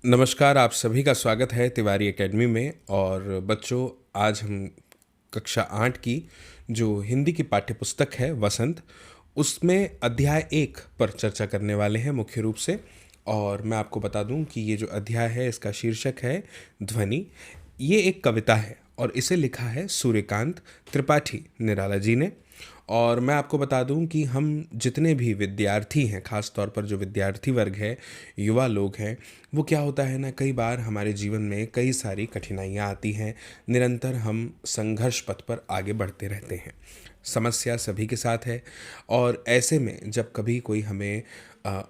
नमस्कार, आप सभी का स्वागत है तिवारी एकेडमी में। और बच्चों, आज हम कक्षा 8 की जो हिंदी की पाठ्यपुस्तक है वसंत, उसमें अध्याय 1 पर चर्चा करने वाले हैं मुख्य रूप से। और मैं आपको बता दूं कि ये जो अध्याय है इसका शीर्षक है ध्वनि। ये एक कविता है और इसे लिखा है सूर्यकांत त्रिपाठी निराला जी ने। और मैं आपको बता दूं कि हम जितने भी विद्यार्थी हैं, ख़ास तौर पर जो विद्यार्थी वर्ग है, युवा लोग हैं, वो क्या होता है ना, कई बार हमारे जीवन में कई सारी कठिनाइयाँ आती हैं। निरंतर हम संघर्ष पथ पर आगे बढ़ते रहते हैं। समस्या सभी के साथ है। और ऐसे में जब कभी कोई हमें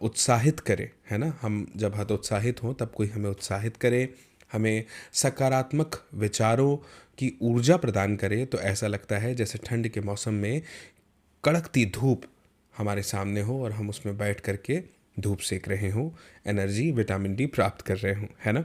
उत्साहित करे, है ना, हम जब हतोत्साहित हों तब कोई हमें उत्साहित करे, हमें सकारात्मक विचारों की ऊर्जा प्रदान करे, तो ऐसा लगता है जैसे ठंड के मौसम में कड़कती धूप हमारे सामने हो और हम उसमें बैठ करके धूप सेक रहे हों, एनर्जी विटामिन डी प्राप्त कर रहे हों, है ना।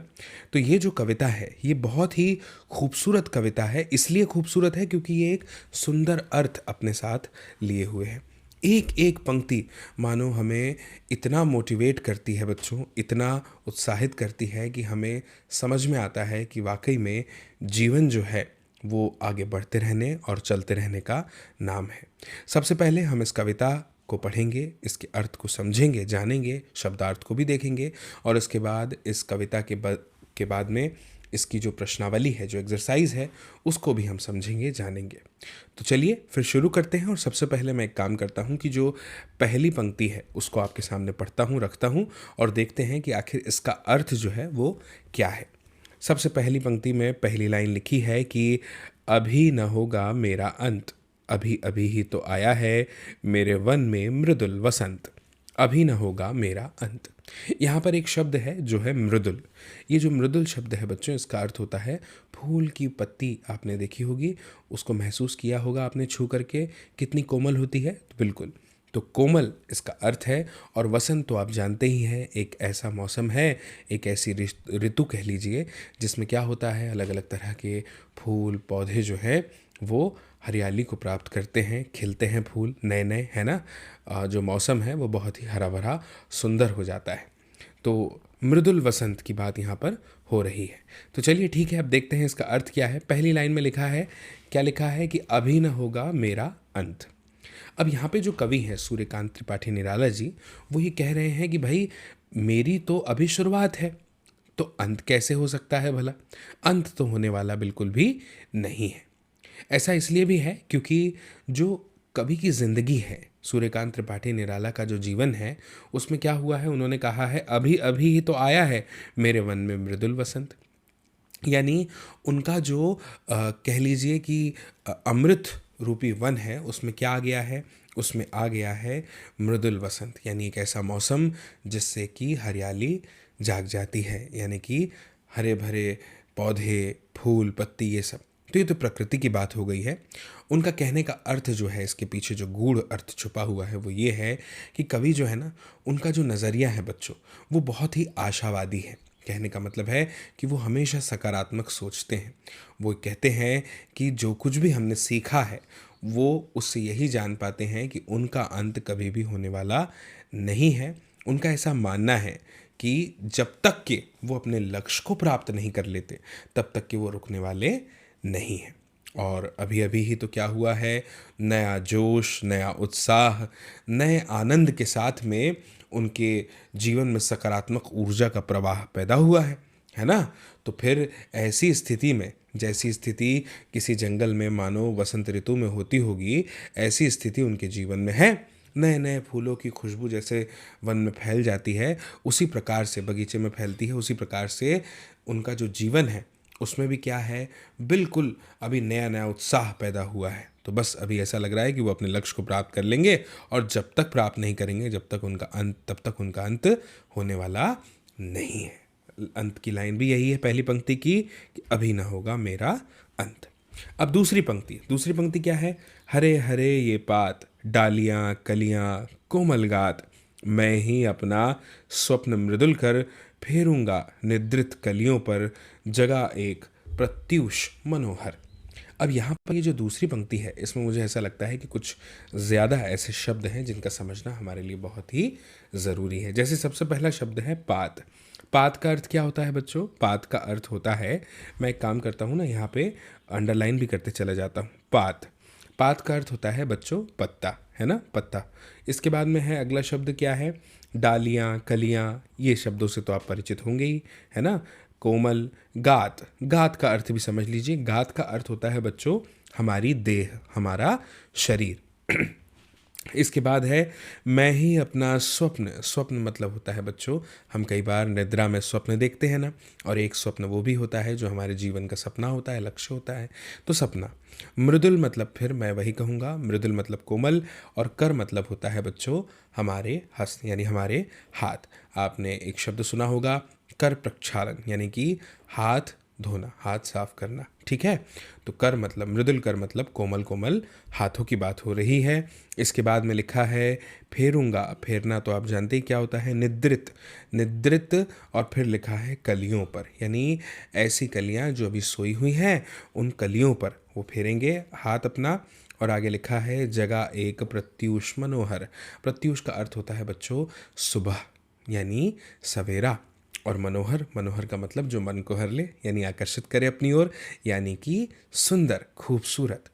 तो ये जो कविता है ये बहुत ही खूबसूरत कविता है। इसलिए खूबसूरत है क्योंकि ये एक सुंदर अर्थ अपने साथ लिए हुए है। एक एक पंक्ति मानो हमें इतना मोटिवेट करती है बच्चों, इतना उत्साहित करती है कि हमें समझ में आता है कि वाकई में जीवन जो है वो आगे बढ़ते रहने और चलते रहने का नाम है। सबसे पहले हम इस कविता को पढ़ेंगे, इसके अर्थ को समझेंगे, जानेंगे, शब्दार्थ को भी देखेंगे, और इसके बाद इस कविता के बाद में इसकी जो प्रश्नावली है, जो एक्सरसाइज है, उसको भी हम समझेंगे, जानेंगे। तो चलिए फिर शुरू करते हैं। और सबसे पहले मैं एक काम करता हूँ कि जो पहली पंक्ति है उसको आपके सामने पढ़ता हूँ, रखता हूँ, और देखते हैं कि आखिर इसका अर्थ जो है वो क्या है। सबसे पहली पंक्ति में पहली लाइन लिखी है कि अभी न होगा मेरा अंत, अभी अभी ही तो आया है मेरे वन में मृदुल वसंत, अभी न होगा मेरा अंत। यहाँ पर एक शब्द है जो है मृदुल। ये जो मृदुल शब्द है बच्चों, इसका अर्थ होता है फूल की पत्ती। आपने देखी होगी, उसको महसूस किया होगा आपने छू करके, कितनी कोमल होती है। तो बिल्कुल, तो कोमल इसका अर्थ है। और वसंत तो आप जानते ही हैं, एक ऐसा मौसम है, एक ऐसी ऋतु कह लीजिए, जिसमें क्या होता है, अलग अलग तरह के फूल पौधे जो है वो हरियाली को प्राप्त करते हैं, खिलते हैं फूल नए नए, है ना। जो मौसम है वो बहुत ही हरा भरा सुंदर हो जाता है। तो मृदुल वसंत की बात यहाँ पर हो रही है। तो चलिए ठीक है, अब देखते हैं इसका अर्थ क्या है। पहली लाइन में लिखा है, क्या लिखा है कि अभी न होगा मेरा अंत। अब यहाँ पे जो कवि हैं सूर्यकांत त्रिपाठी निराला जी, वो ये कह रहे हैं कि भाई मेरी तो अभी शुरुआत है, तो अंत कैसे हो सकता है भला। अंत तो होने वाला बिल्कुल भी नहीं है। ऐसा इसलिए भी है क्योंकि जो कवि की ज़िंदगी है, सूर्यकांत त्रिपाठी निराला का जो जीवन है, उसमें क्या हुआ है, उन्होंने कहा है अभी अभी ही तो आया है मेरे वन में मृदुल वसंत। यानी उनका जो कह लीजिए कि अमृत रूपी वन है, उसमें क्या आ गया है, उसमें आ गया है मृदुल वसंत, यानी एक ऐसा मौसम जिससे कि हरियाली जाग जाती है, यानी कि हरे भरे पौधे, फूल, पत्ती, ये सब। तो ये तो प्रकृति की बात हो गई है। उनका कहने का अर्थ जो है, इसके पीछे जो गूढ़ अर्थ छुपा हुआ है वो ये है कि कवि जो है ना, उनका जो नज़रिया है बच्चों, वो बहुत ही आशावादी है। कहने का मतलब है कि वो हमेशा सकारात्मक सोचते हैं। वो कहते हैं कि जो कुछ भी हमने सीखा है वो उससे यही जान पाते हैं कि उनका अंत कभी भी होने वाला नहीं है। उनका ऐसा मानना है कि जब तक कि वो अपने लक्ष्य को प्राप्त नहीं कर लेते, तब तक कि वो रुकने वाले नहीं हैं। और अभी अभी ही तो क्या हुआ है, नया जोश, नया उत्साह, नए आनंद के साथ में उनके जीवन में सकारात्मक ऊर्जा का प्रवाह पैदा हुआ है ना। तो फिर ऐसी स्थिति में, जैसी स्थिति किसी जंगल में मानो वसंत ऋतु में होती होगी, ऐसी स्थिति उनके जीवन में है। नए नए फूलों की खुशबू जैसे वन में फैल जाती है, उसी प्रकार से बगीचे में फैलती है, उसी प्रकार से उनका जो जीवन है उसमें भी क्या है, बिल्कुल अभी नया नया उत्साह पैदा हुआ है। तो बस अभी ऐसा लग रहा है कि वो अपने लक्ष्य को प्राप्त कर लेंगे, और जब तक प्राप्त नहीं करेंगे, जब तक उनका अंत, तब तक उनका अंत होने वाला नहीं है। अंत की लाइन भी यही है पहली पंक्ति की, कि अभी ना होगा मेरा अंत। अब दूसरी पंक्ति क्या है, हरे हरे ये पात, डालियाँ कलियाँ कोमल गात, मैं ही अपना स्वप्न मृदुल कर, फेरूंगा निद्रित कलियों पर, जगा एक प्रत्यूष मनोहर। अब यहाँ पर ये जो दूसरी पंक्ति है, इसमें मुझे ऐसा लगता है कि कुछ ज़्यादा ऐसे शब्द हैं जिनका समझना हमारे लिए बहुत ही ज़रूरी है। जैसे सबसे पहला शब्द है पात। पात का अर्थ क्या होता है बच्चों? पात का अर्थ होता है, मैं एक काम करता हूँ ना, यहाँ पे अंडरलाइन भी करते चला जाता हूँ। पात, पात का अर्थ होता है बच्चों पत्ता, है ना, पत्ता। इसके बाद में है अगला शब्द क्या है? डालियाँ, कलियाँ। ये शब्दों से तो आप परिचित होंगे ही, है ना। कोमल, गात। गात का अर्थ भी समझ लीजिए। गात का अर्थ होता है बच्चों हमारी देह, हमारा शरीर। इसके बाद है मैं ही अपना स्वप्न। स्वप्न मतलब होता है बच्चों, हम कई बार निद्रा में स्वप्न देखते हैं ना, और एक स्वप्न वो भी होता है जो हमारे जीवन का सपना होता है, लक्ष्य होता है, तो सपना। मृदुल मतलब फिर मैं वही कहूँगा, मृदुल मतलब कोमल, और कर मतलब होता है बच्चों हमारे हस्त, यानी हमारे हाथ। आपने एक शब्द सुना होगा कर प्रक्षालन, यानी कि हाथ धोना, हाथ साफ करना, ठीक है। तो कर मतलब, मृदुल कर मतलब कोमल कोमल हाथों की बात हो रही है। इसके बाद में लिखा है फेरूंगा। फेरना तो आप जानते ही क्या होता है, निद्रित। निद्रित, और फिर लिखा है कलियों पर, यानी ऐसी कलियां जो अभी सोई हुई हैं उन कलियों पर वो फेरेंगे हाथ अपना। और आगे लिखा है जगह एक प्रत्यूष मनोहर। प्रत्यूष का अर्थ होता है बच्चों सुबह, यानी सवेरा। और मनोहर, मनोहर का मतलब जो मन को हर ले, यानी आकर्षित करे अपनी ओर, यानी कि सुंदर, खूबसूरत।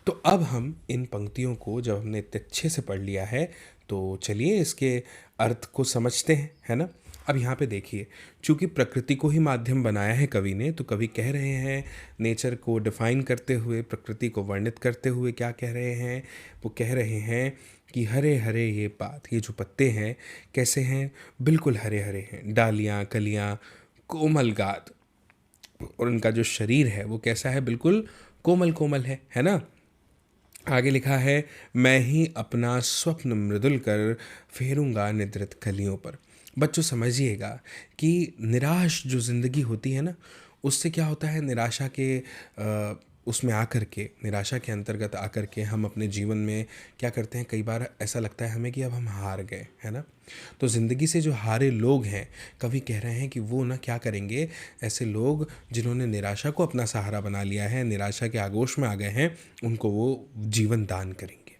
तो अब हम इन पंक्तियों को जब हमने इतने अच्छे से पढ़ लिया है, तो चलिए इसके अर्थ को समझते हैं, है ना। अब यहाँ पे देखिए, चूंकि प्रकृति को ही माध्यम बनाया है कवि ने, तो कवि कह रहे हैं नेचर को डिफाइन करते हुए, प्रकृति को वर्णित करते हुए क्या कह रहे हैं? वो कह रहे हैं कि हरे हरे ये पात, ये जो पत्ते हैं कैसे हैं? बिल्कुल हरे हरे हैं। डालियाँ, कलियाँ, कोमल गात, और उनका जो शरीर है वो कैसा है? बिल्कुल कोमल कोमल है ना। आगे लिखा है मैं ही अपना स्वप्न मृदुल कर फेरूंगा निद्रित कलियों पर। बच्चों समझिएगा कि निराश जो ज़िंदगी होती है ना, उससे क्या होता है, निराशा के उसमें आकर के, निराशा के अंतर्गत आकर के हम अपने जीवन में क्या करते हैं, कई बार ऐसा लगता है हमें कि अब हम हार गए, है ना। तो ज़िंदगी से जो हारे लोग हैं, कवि कह रहे हैं कि वो ना क्या करेंगे, ऐसे लोग जिन्होंने निराशा को अपना सहारा बना लिया है, निराशा के आगोश में आ गए हैं, उनको वो जीवन दान करेंगे।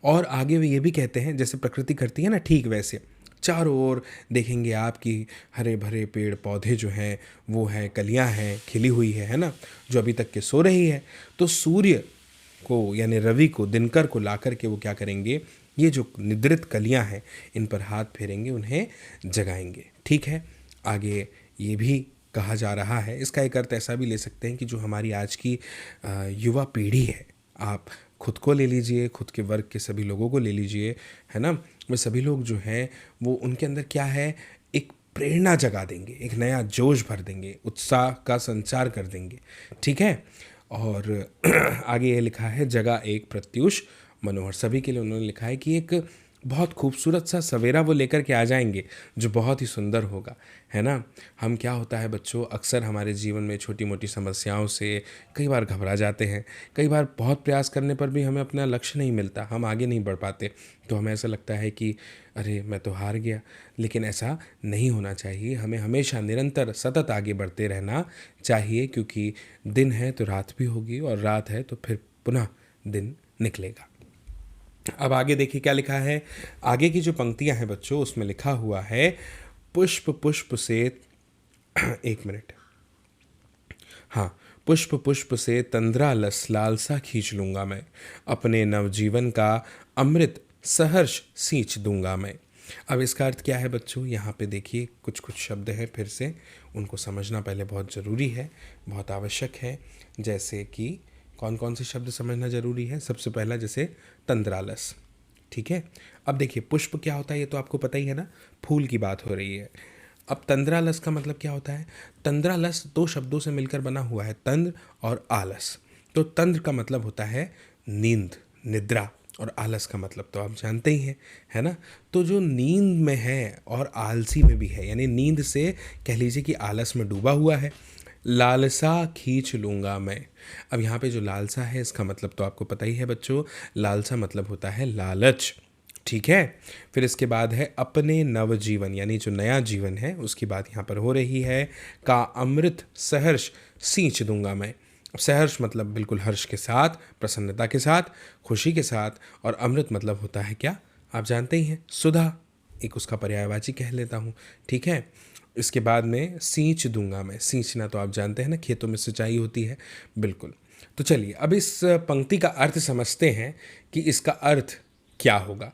और आगे वे ये भी कहते हैं जैसे प्रकृति करती है ना, ठीक वैसे चारों ओर देखेंगे आपकी हरे भरे पेड़ पौधे जो हैं वो हैं, कलियां हैं खिली हुई है ना, जो अभी तक के सो रही है। तो सूर्य को यानी रवि को, दिनकर को ला कर के वो क्या करेंगे, ये जो निद्रित कलियां हैं इन पर हाथ फेरेंगे, उन्हें जगाएंगे, ठीक है। आगे ये भी कहा जा रहा है, इसका एक अर्थ ऐसा भी ले सकते हैं कि जो हमारी आज की युवा पीढ़ी है, आप खुद को ले लीजिए, खुद के वर्ग के सभी लोगों को ले लीजिए, है ना। वे सभी लोग जो हैं वो उनके अंदर क्या है, एक प्रेरणा जगा देंगे, एक नया जोश भर देंगे, उत्साह का संचार कर देंगे, ठीक है। और आगे ये लिखा है जगह एक प्रत्यूष मनोहर। सभी के लिए उन्होंने लिखा है कि एक बहुत खूबसूरत सा सवेरा वो लेकर के आ जाएंगे जो बहुत ही सुंदर होगा, है ना। हम क्या होता है बच्चों, अक्सर हमारे जीवन में छोटी मोटी समस्याओं से कई बार घबरा जाते हैं, कई बार बहुत प्रयास करने पर भी हमें अपना लक्ष्य नहीं मिलता, हम आगे नहीं बढ़ पाते, तो हमें ऐसा लगता है कि अरे मैं तो हार गया। लेकिन ऐसा नहीं होना चाहिए, हमें हमेशा निरंतर सतत आगे बढ़ते रहना चाहिए, क्योंकि दिन है तो रात भी होगी, और रात है तो फिर पुनः दिन निकलेगा। अब आगे देखिए क्या लिखा है। आगे की जो पंक्तियां हैं बच्चों, उसमें लिखा हुआ है पुष्प पुष्प से एक मिनट, हाँ, पुष्प पुष्प से तंद्रा लस लालसा खींच लूंगा मैं, अपने नवजीवन का अमृत सहर्ष सींच दूंगा मैं। अब इसका अर्थ क्या है बच्चों, यहाँ पे देखिए कुछ कुछ शब्द हैं, फिर से उनको समझना पहले बहुत ज़रूरी है, बहुत आवश्यक है। जैसे कि कौन कौन से शब्द समझना ज़रूरी है? सबसे पहला जैसे तंद्रालस, ठीक है। अब देखिए पुष्प क्या होता है, ये तो आपको पता ही है ना, फूल की बात हो रही है। अब तंद्रालस का मतलब क्या होता है? तंद्रालस दो शब्दों से मिलकर बना हुआ है, तंद्र और आलस। तो तंद्र का मतलब होता है नींद, निद्रा, और आलस का मतलब तो आप जानते ही हैं, है ना। तो जो नींद में है और आलसी में भी है, यानी नींद से कह लीजिए कि आलस में डूबा हुआ है, लालसा खींच लूँगा मैं। अब यहाँ पे जो लालसा है इसका मतलब तो आपको पता ही है बच्चों, लालसा मतलब होता है लालच, ठीक है। फिर इसके बाद है अपने नवजीवन, यानी जो नया जीवन है उसकी बात यहाँ पर हो रही है, का अमृत सहर्ष सींच दूंगा मैं। अब सहर्ष मतलब बिल्कुल हर्ष के साथ, प्रसन्नता के साथ, खुशी के साथ, और अमृत मतलब होता है क्या, आप जानते ही हैं, सुधा, एक उसका पर्यायवाची कह लेता हूँ, ठीक है। इसके बाद में सींच दूंगा मैं, सींचना तो आप जानते हैं ना, खेतों में सिंचाई होती है, बिल्कुल। तो चलिए अब इस पंक्ति का अर्थ समझते हैं कि इसका अर्थ क्या होगा।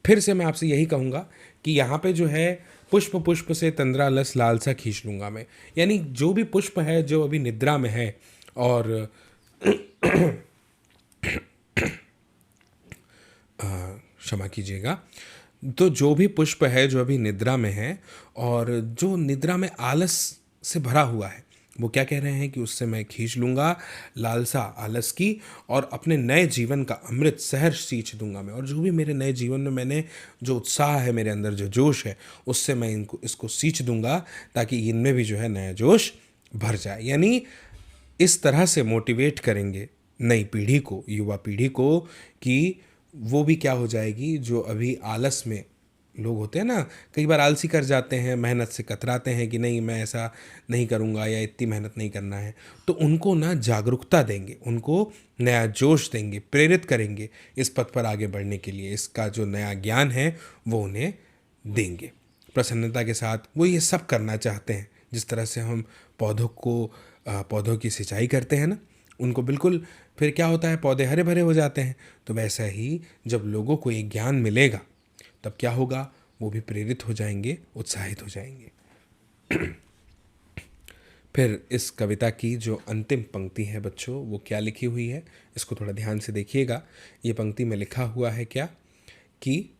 फिर से मैं आपसे यही कहूँगा कि यहाँ पे जो है पुष्प पुष्प से तंद्रालस लालसा खींच लूँगा मैं, यानी जो भी पुष्प है जो अभी निद्रा में है, और क्षमा कीजिएगा, तो जो भी पुष्प है जो अभी निद्रा में है और जो निद्रा में आलस से भरा हुआ है, वो क्या कह रहे हैं कि उससे मैं खींच लूँगा लालसा आलस की, और अपने नए जीवन का अमृत सहर्ष सींच दूंगा मैं। और जो भी मेरे नए जीवन में मैंने जो उत्साह है, मेरे अंदर जो जोश है, उससे मैं इसको सींच दूंगा, ताकि इनमें भी जो है नया जोश भर जाए। यानी इस तरह से मोटिवेट करेंगे नई पीढ़ी को, युवा पीढ़ी को, कि वो भी क्या हो जाएगी, जो अभी आलस में लोग होते हैं ना, कई बार आलसी कर जाते हैं, मेहनत से कतराते हैं कि नहीं मैं ऐसा नहीं करूँगा या इतनी मेहनत नहीं करना है, तो उनको ना जागरूकता देंगे, उनको नया जोश देंगे, प्रेरित करेंगे इस पथ पर आगे बढ़ने के लिए। इसका जो नया ज्ञान है वो उन्हें देंगे प्रसन्नता के साथ। वो ये सब करना चाहते हैं, जिस तरह से हम पौधों की सिंचाई करते हैं ना, उनको बिल्कुल, फिर क्या होता है, पौधे हरे भरे हो जाते हैं। तो वैसा ही जब लोगों को ये ज्ञान मिलेगा तब क्या होगा, वो भी प्रेरित हो जाएंगे, उत्साहित हो जाएंगे। फिर इस कविता की जो अंतिम पंक्ति है बच्चों, वो क्या लिखी हुई है, इसको थोड़ा ध्यान से देखिएगा। ये पंक्ति में लिखा हुआ है क्या, कि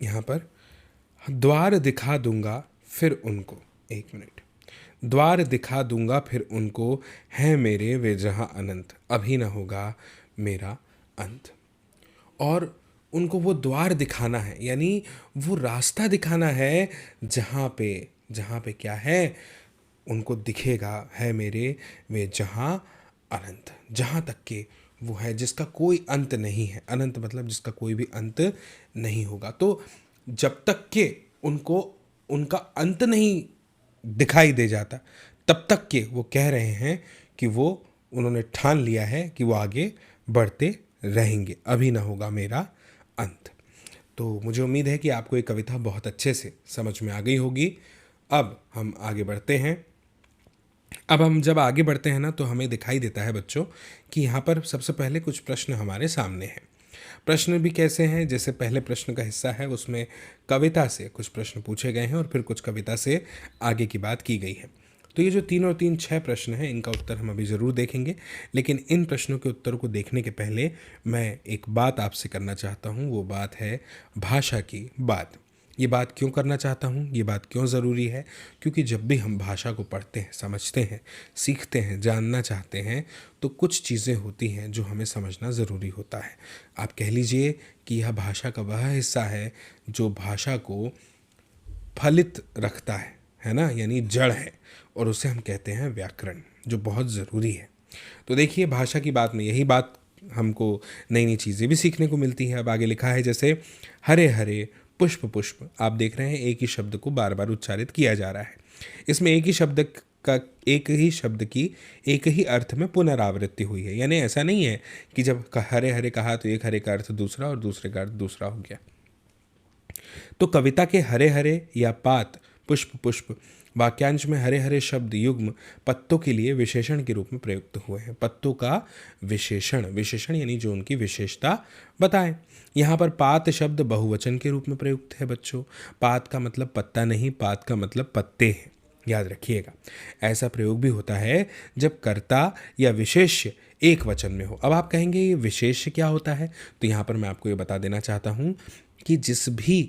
यहाँ पर द्वार दिखा दूंगा फिर उनको, एक मिनट, द्वार दिखा दूंगा फिर उनको, है मेरे वे जहाँ अनंत, अभी न होगा मेरा अंत। और उनको वो द्वार दिखाना है, यानी वो रास्ता दिखाना है जहाँ पे क्या है, उनको दिखेगा, है मेरे वे जहाँ अनंत, जहाँ तक के वो है जिसका कोई अंत नहीं है। अनंत मतलब जिसका कोई भी अंत नहीं होगा। तो जब तक के उनको उनका अंत नहीं दिखाई दे जाता, तब तक के वो कह रहे हैं कि वो, उन्होंने ठान लिया है कि वो आगे बढ़ते रहेंगे, अभी ना होगा मेरा अंत। तो मुझे उम्मीद है कि आपको ये कविता बहुत अच्छे से समझ में आ गई होगी। अब हम आगे बढ़ते हैं। अब हम जब आगे बढ़ते हैं ना, तो हमें दिखाई देता है बच्चों कि यहाँ पर सबसे पहले कुछ प्रश्न हमारे सामने हैं। प्रश्न भी कैसे हैं, जैसे पहले प्रश्न का हिस्सा है उसमें कविता से कुछ प्रश्न पूछे गए हैं और फिर कुछ कविता से आगे की बात की गई है। तो ये जो 3 और 3 6 प्रश्न हैं, इनका उत्तर हम अभी ज़रूर देखेंगे, लेकिन इन प्रश्नों के उत्तर को देखने के पहले मैं एक बात आपसे करना चाहता हूँ। वो बात है भाषा की बात। ये बात क्यों करना चाहता हूँ, ये बात क्यों ज़रूरी है, क्योंकि जब भी हम भाषा को पढ़ते हैं, समझते हैं, सीखते हैं, जानना चाहते हैं, तो कुछ चीज़ें होती हैं जो हमें समझना ज़रूरी होता है। आप कह लीजिए कि यह भाषा का वह हिस्सा है जो भाषा को फलित रखता है ना, यानी जड़ है, और उसे हम कहते हैं व्याकरण, जो बहुत ज़रूरी है। तो देखिए, भाषा की बात में यही बात हमको नई नई चीज़ें भी सीखने को मिलती है। अब आगे लिखा है जैसे हरे हरे पुष्प पुष्प, आप देख रहे हैं एक ही शब्द को बार बार उच्चारित किया जा रहा है। इसमें एक ही शब्द की एक ही अर्थ में पुनरावृत्ति हुई है, यानी ऐसा नहीं है कि जब हरे हरे कहा तो एक हरे का अर्थ दूसरा और दूसरे का अर्थ दूसरा हो गया। तो कविता के हरे हरे या पात, पुष्प पुष्प वाक्यांश में हरे हरे शब्द युग्म पत्तों के लिए विशेषण के रूप में प्रयुक्त हुए हैं। पत्तों का विशेषण यानी जो उनकी विशेषता बताएं। यहाँ पर पात शब्द बहुवचन के रूप में प्रयुक्त है बच्चों। पात का मतलब पत्ता नहीं, पात का मतलब पत्ते हैं, याद रखिएगा। ऐसा प्रयोग भी होता है जब कर्ता या विशेष्य एक वचन में हो। अब आप कहेंगे ये विशेष्य क्या होता है, तो यहाँ पर मैं आपको ये बता देना चाहता हूँ कि जिस भी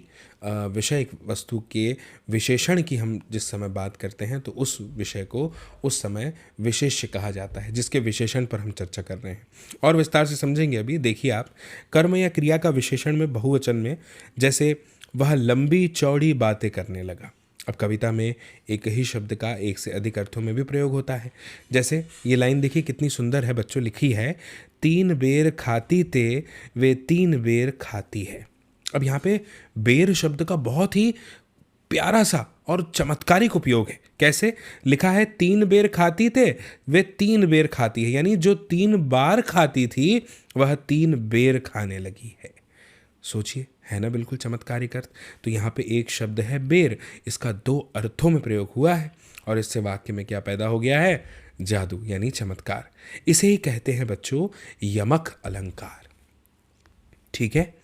विषय वस्तु के विशेषण की हम जिस समय बात करते हैं, तो उस विषय को उस समय विशेष्य कहा जाता है, जिसके विशेषण पर हम चर्चा कर रहे हैं। और विस्तार से समझेंगे अभी। देखिए आप, कर्म या क्रिया का विशेषण में बहुवचन में, जैसे वह लंबी चौड़ी बातें करने लगा। अब कविता में एक ही शब्द का एक से अधिक अर्थों में भी प्रयोग होता है। जैसे ये लाइन देखिए कितनी सुंदर है बच्चों, लिखी है 3 बेर खाती ते वे 3 बेर खाती है। अब यहाँ पे बेर शब्द का बहुत ही प्यारा सा और चमत्कारिक उपयोग है। कैसे लिखा है? 3 बेर खाती थे, वे 3 बेर खाती है, यानी जो 3 बार खाती थी वह 3 बेर खाने लगी है। सोचिए, है ना बिल्कुल चमत्कारिक अर्थ। तो यहाँ पे एक शब्द है बेर, इसका 2 अर्थों में प्रयोग हुआ है और इससे वाक्य में क्या पैदा हो गया है? जादू यानी चमत्कार। इसे ही कहते हैं बच्चों यमक अलंकार। ठीक है,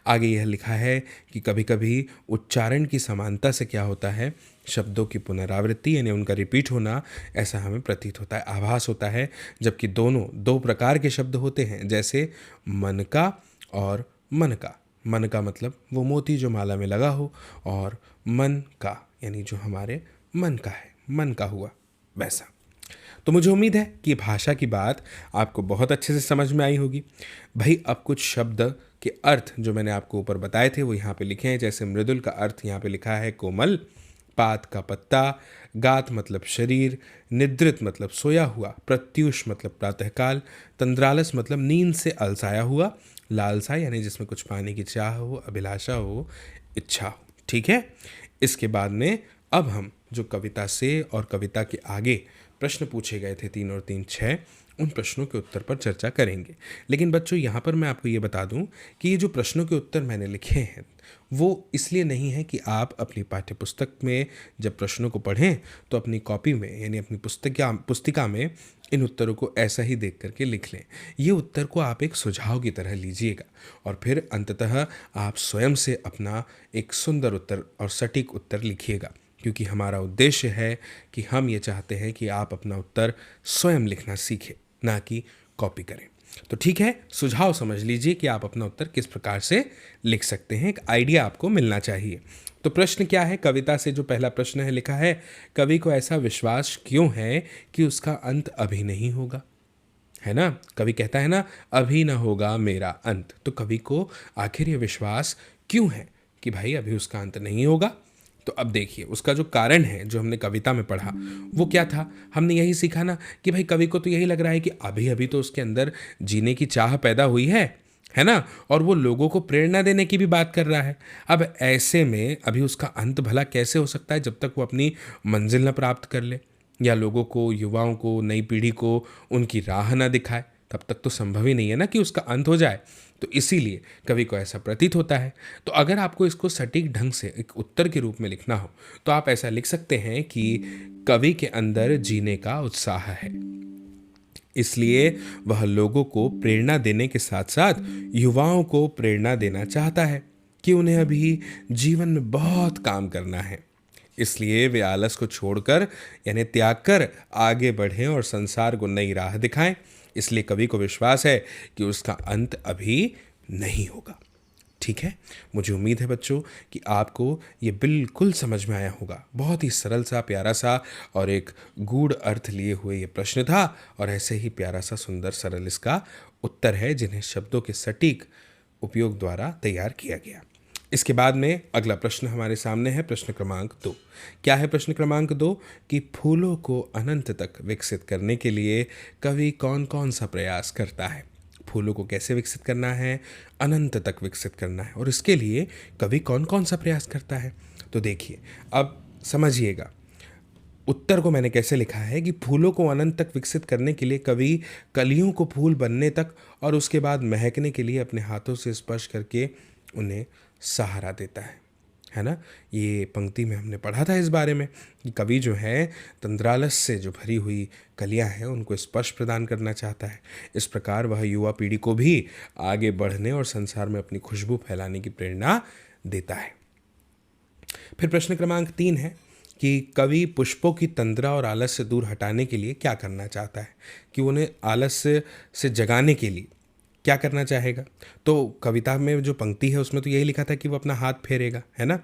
आगे यह लिखा है कि कभी कभी उच्चारण की समानता से क्या होता है? शब्दों की पुनरावृत्ति यानी उनका रिपीट होना, ऐसा हमें प्रतीत होता है, आभास होता है, जबकि दोनों 2 प्रकार के शब्द होते हैं, जैसे मन का और मन का। मन का मतलब वो मोती जो माला में लगा हो, और मन का यानी जो हमारे मन का है, मन का हुआ वैसा। तो मुझे उम्मीद है कि भाषा की बात आपको बहुत अच्छे से समझ में आई होगी। भाई अब कुछ शब्द के अर्थ जो मैंने आपको ऊपर बताए थे वो यहाँ पे लिखे हैं। जैसे मृदुल का अर्थ यहाँ पे लिखा है कोमल, पात का पत्ता, गात मतलब शरीर, निद्रित मतलब सोया हुआ, प्रत्यूष मतलब प्रातःकाल, तंद्रालस मतलब नींद से अलसाया हुआ, लालसा यानी जिसमें कुछ पाने की चाह हो, अभिलाषा हो, इच्छा हो। ठीक है, इसके बाद में अब हम जो कविता से और कविता के आगे प्रश्न पूछे गए थे 3 और 3 6, उन प्रश्नों के उत्तर पर चर्चा करेंगे। लेकिन बच्चों यहाँ पर मैं आपको ये बता दूँ कि ये जो प्रश्नों के उत्तर मैंने लिखे हैं वो इसलिए नहीं है कि आप अपनी पाठ्यपुस्तक में जब प्रश्नों को पढ़ें तो अपनी कॉपी में यानी अपनी पुस्तिका में इन उत्तरों को ऐसा ही देख करके लिख लें। ये उत्तर को आप एक सुझाव की तरह लीजिएगा और फिर अंततः आप स्वयं से अपना एक सुंदर उत्तर और सटीक उत्तर लिखिएगा, क्योंकि हमारा उद्देश्य है कि हम ये चाहते हैं कि आप अपना उत्तर स्वयं लिखना सीखें, ना कि कॉपी करें। तो ठीक है, सुझाव समझ लीजिए कि आप अपना उत्तर किस प्रकार से लिख सकते हैं, एक आइडिया आपको मिलना चाहिए। तो प्रश्न क्या है? कविता से जो पहला प्रश्न है लिखा है, कवि को ऐसा विश्वास क्यों है कि उसका अंत अभी नहीं होगा? है ना, कवि कहता है ना, अभी ना होगा मेरा अंत। तो कवि को आखिर ये विश्वास क्यों है कि भाई अभी उसका अंत नहीं होगा? तो अब देखिए, उसका जो कारण है जो हमने कविता में पढ़ा वो क्या था? हमने यही सीखा ना कि भाई कवि को तो यही लग रहा है कि अभी अभी तो उसके अंदर जीने की चाह पैदा हुई है ना, और वो लोगों को प्रेरणा देने की भी बात कर रहा है। अब ऐसे में अभी उसका अंत भला कैसे हो सकता है जब तक वो अपनी मंजिल न प्राप्त कर ले, या लोगों को, युवाओं को, नई पीढ़ी को उनकी राह ना दिखाए? तब तक तो संभव ही नहीं है ना कि उसका अंत हो जाए। तो इसीलिए कवि को ऐसा प्रतीत होता है। तो अगर आपको इसको सटीक ढंग से एक उत्तर के रूप में लिखना हो तो आप ऐसा लिख सकते हैं कि कवि के अंदर जीने का उत्साह है, इसलिए वह लोगों को प्रेरणा देने के साथ साथ युवाओं को प्रेरणा देना चाहता है कि उन्हें अभी जीवन में बहुत काम करना है। इसलिए वे आलस को छोड़कर यानी त्याग कर आगे बढ़ें और संसार को नई राह दिखाएं। इसलिए कवि को विश्वास है कि उसका अंत अभी नहीं होगा। ठीक है, मुझे उम्मीद है बच्चों कि आपको ये बिल्कुल समझ में आया होगा। बहुत ही सरल सा, प्यारा सा और एक गूढ़ अर्थ लिए हुए ये प्रश्न था, और ऐसे ही प्यारा सा, सुंदर, सरल इसका उत्तर है, जिन्हें शब्दों के सटीक उपयोग द्वारा तैयार किया गया। इसके बाद में अगला प्रश्न हमारे सामने है, प्रश्न क्रमांक 2। क्या है प्रश्न क्रमांक 2? कि फूलों को अनंत तक विकसित करने के लिए कवि कौन कौन सा प्रयास करता है? फूलों को कैसे विकसित करना है? अनंत तक विकसित करना है, और इसके लिए कवि कौन कौन सा प्रयास करता है? तो देखिए, अब समझिएगा उत्तर को मैंने कैसे लिखा है कि फूलों को अनंत तक विकसित करने के लिए कवि कलियों को फूल बनने तक और उसके बाद महकने के लिए अपने हाथों से स्पर्श करके उन्हें सहारा देता है ना। ये पंक्ति में हमने पढ़ा था इस बारे में कि कवि जो है तंद्रालस से जो भरी हुई कलियां हैं उनको स्पर्श प्रदान करना चाहता है। इस प्रकार वह युवा पीढ़ी को भी आगे बढ़ने और संसार में अपनी खुशबू फैलाने की प्रेरणा देता है। फिर प्रश्न क्रमांक 3 है कि कवि पुष्पों की तंद्रा और आलस से दूर हटाने के लिए क्या करना चाहता है, कि उन्हें आलस से जगाने के लिए क्या करना चाहेगा। तो कविता में जो पंक्ति है उसमें तो यही लिखा था कि वो अपना हाथ फेरेगा, है ना।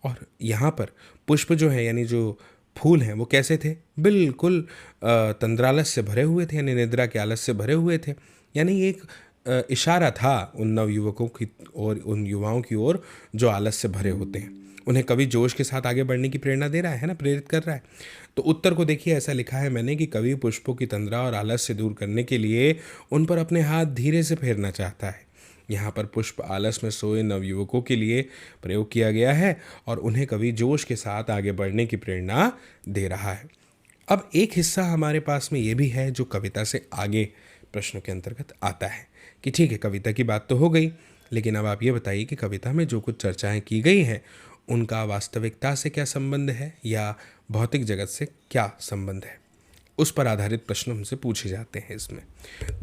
और यहाँ पर पुष्प जो है यानी जो फूल हैं वो कैसे थे? बिल्कुल तंद्रालस से भरे हुए थे, यानी निद्रा के आलस से भरे हुए थे। यानी एक इशारा था उन नवयुवकों की और उन युवाओं की ओर जो आलस से भरे होते हैं। उन्हें कवि जोश के साथ आगे बढ़ने की प्रेरणा दे रहा है ना, प्रेरित कर रहा है। तो उत्तर को देखिए, ऐसा लिखा है मैंने कि कवि पुष्पों की तंद्रा और आलस से दूर करने के लिए उन पर अपने हाथ धीरे से फेरना चाहता है। यहाँ पर पुष्प आलस में सोए नवयुवकों के लिए प्रयोग किया गया है और उन्हें कवि जोश के साथ आगे बढ़ने की प्रेरणा दे रहा है। अब एक हिस्सा हमारे पास में ये भी है जो कविता से आगे प्रश्नों के अंतर्गत आता है कि ठीक है, कविता की बात तो हो गई, लेकिन अब आप ये बताइए कि कविता में जो कुछ चर्चाएं की गई हैं उनका वास्तविकता से क्या संबंध है या भौतिक जगत से क्या संबंध है। उस पर आधारित प्रश्न हमसे पूछे जाते हैं इसमें।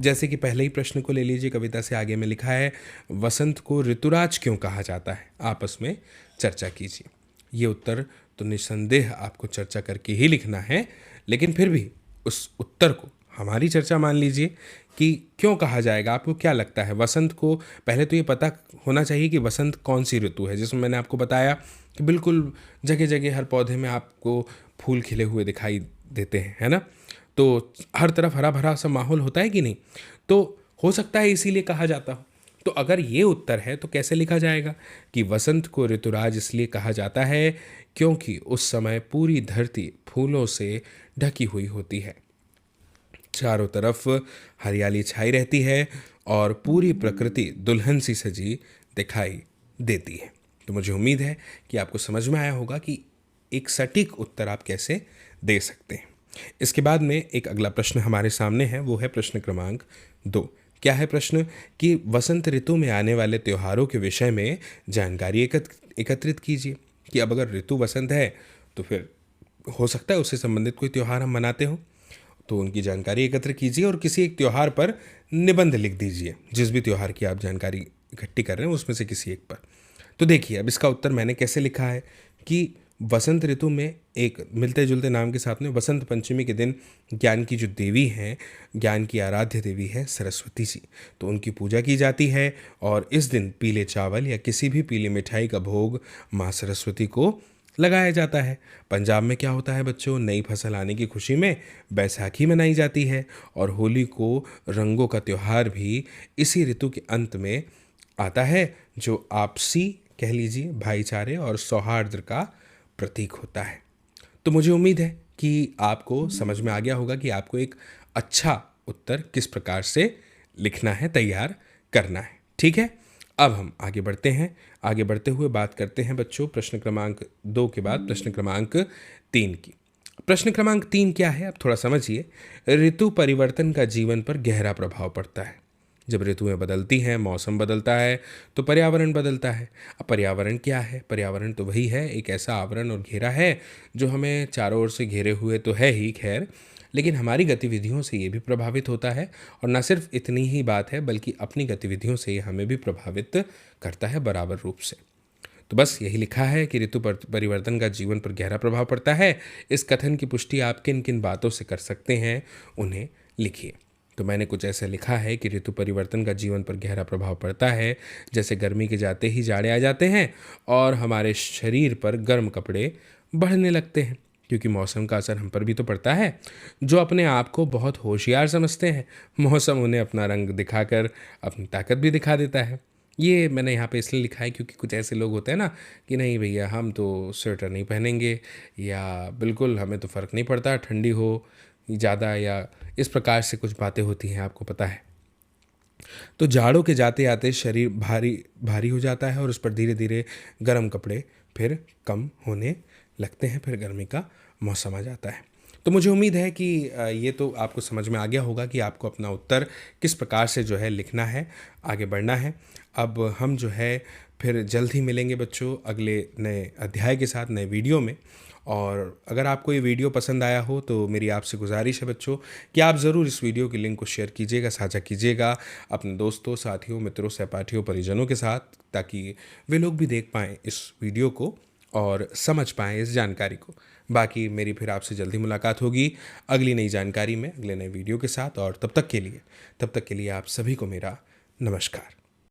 जैसे कि पहले ही प्रश्न को ले लीजिए, कविता से आगे में लिखा है, वसंत को ऋतुराज क्यों कहा जाता है, आपस में चर्चा कीजिए। ये उत्तर तो निस्संदेह आपको चर्चा करके ही लिखना है, लेकिन फिर भी उस उत्तर को हमारी चर्चा मान लीजिए कि क्यों कहा जाएगा। आपको क्या लगता है वसंत को, पहले तो ये पता होना चाहिए कि वसंत कौन सी ऋतु है, जिसमें मैंने आपको बताया कि बिल्कुल जगह जगह हर पौधे में आपको फूल खिले हुए दिखाई देते हैं, है ना। तो हर तरफ हरा भरा सा माहौल होता है कि नहीं, तो हो सकता है इसीलिए कहा जाता हो। तो अगर ये उत्तर है तो कैसे लिखा जाएगा कि वसंत को ऋतुराज इसलिए कहा जाता है क्योंकि उस समय पूरी धरती फूलों से ढकी हुई होती है, चारों तरफ हरियाली छाई रहती है और पूरी प्रकृति दुल्हन सी सजी दिखाई देती है। तो मुझे उम्मीद है कि आपको समझ में आया होगा कि एक सटीक उत्तर आप कैसे दे सकते हैं। इसके बाद में एक अगला प्रश्न हमारे सामने है, वो है प्रश्न क्रमांक 2। क्या है प्रश्न कि वसंत ऋतु में आने वाले त्योहारों के विषय में जानकारी एकत्रित कीजिए। कि अब अगर ऋतु वसंत है तो फिर हो सकता है उससे संबंधित कोई त्यौहार हम मनाते हो, तो उनकी जानकारी एकत्र कीजिए और किसी एक त्यौहार पर निबंध लिख दीजिए। जिस भी त्यौहार की आप जानकारी इकट्ठी कर रहे हैं उसमें से किसी एक पर। तो देखिए अब इसका उत्तर मैंने कैसे लिखा है कि वसंत ऋतु में एक मिलते जुलते नाम के साथ में वसंत पंचमी के दिन ज्ञान की जो देवी हैं, ज्ञान की आराध्य देवी है सरस्वती जी, तो उनकी पूजा की जाती है और इस दिन पीले चावल या किसी भी पीली मिठाई का भोग माँ सरस्वती को लगाया जाता है। पंजाब में क्या होता है बच्चों, नई फसल आने की खुशी में बैसाखी मनाई जाती है और होली को रंगों का त्यौहार भी इसी ऋतु के अंत में आता है, जो आपसी कह लीजिए भाईचारे और सौहार्द का प्रतीक होता है। तो मुझे उम्मीद है कि आपको समझ में आ गया होगा कि आपको एक अच्छा उत्तर किस प्रकार से लिखना है, तैयार करना है। ठीक है, अब हम आगे बढ़ते हैं। आगे बढ़ते हुए बात करते हैं बच्चों प्रश्न क्रमांक 2 के बाद प्रश्न क्रमांक 3 की। प्रश्न क्रमांक 3 क्या है, अब थोड़ा समझिए। ऋतु परिवर्तन का जीवन पर गहरा प्रभाव पड़ता है। जब ऋतुएं बदलती हैं, मौसम बदलता है, तो पर्यावरण बदलता है। अब पर्यावरण क्या है, पर्यावरण तो वही है, एक ऐसा आवरण और घेरा है जो हमें चारों ओर से घेरे हुए तो है ही, खैर, लेकिन हमारी गतिविधियों से ये भी प्रभावित होता है। और न सिर्फ इतनी ही बात है, बल्कि अपनी गतिविधियों से ये हमें भी प्रभावित करता है बराबर रूप से। तो बस यही लिखा है कि ऋतु परिवर्तन का जीवन पर गहरा प्रभाव पड़ता है। इस कथन की पुष्टि आप किन किन बातों से कर सकते हैं, उन्हें लिखिए। तो मैंने कुछ ऐसे लिखा है कि ऋतु परिवर्तन का जीवन पर गहरा प्रभाव पड़ता है, जैसे गर्मी के जाते ही जाड़े आ जाते हैं और हमारे शरीर पर गर्म कपड़े बढ़ने लगते हैं, क्योंकि मौसम का असर हम पर भी तो पड़ता है। जो अपने आप को बहुत होशियार समझते हैं, मौसम उन्हें अपना रंग दिखाकर अपनी ताकत भी दिखा देता है। ये मैंने यहाँ पे इसलिए लिखा है क्योंकि कुछ ऐसे लोग होते हैं ना कि नहीं भैया हम तो स्वेटर नहीं पहनेंगे, या बिल्कुल हमें तो फ़र्क नहीं पड़ता ठंडी हो ज़्यादा, या इस प्रकार से कुछ बातें होती हैं, आपको पता है। तो जाड़ों के जाते आते शरीर भारी भारी हो जाता है और उस पर धीरे धीरे गर्म कपड़े फिर कम होने लगते हैं, फिर गर्मी का मौसम आ जाता है। तो मुझे उम्मीद है कि ये तो आपको समझ में आ गया होगा कि आपको अपना उत्तर किस प्रकार से जो है लिखना है, आगे बढ़ना है। अब हम जो है फिर जल्द ही मिलेंगे बच्चों अगले नए अध्याय के साथ, नए वीडियो में। और अगर आपको ये वीडियो पसंद आया हो तो मेरी आपसे गुजारिश है बच्चों कि आप ज़रूर इस वीडियो की लिंक को शेयर कीजिएगा, साझा कीजिएगा अपने दोस्तों, साथियों, मित्रों, सहपाठियों, परिजनों के साथ, ताकि वे लोग भी देख पाएँ इस वीडियो को और समझ पाएँ इस जानकारी को। बाकी मेरी फिर आपसे जल्दी मुलाकात होगी अगली नई जानकारी में, अगले नए वीडियो के साथ। और तब तक के लिए आप सभी को मेरा नमस्कार।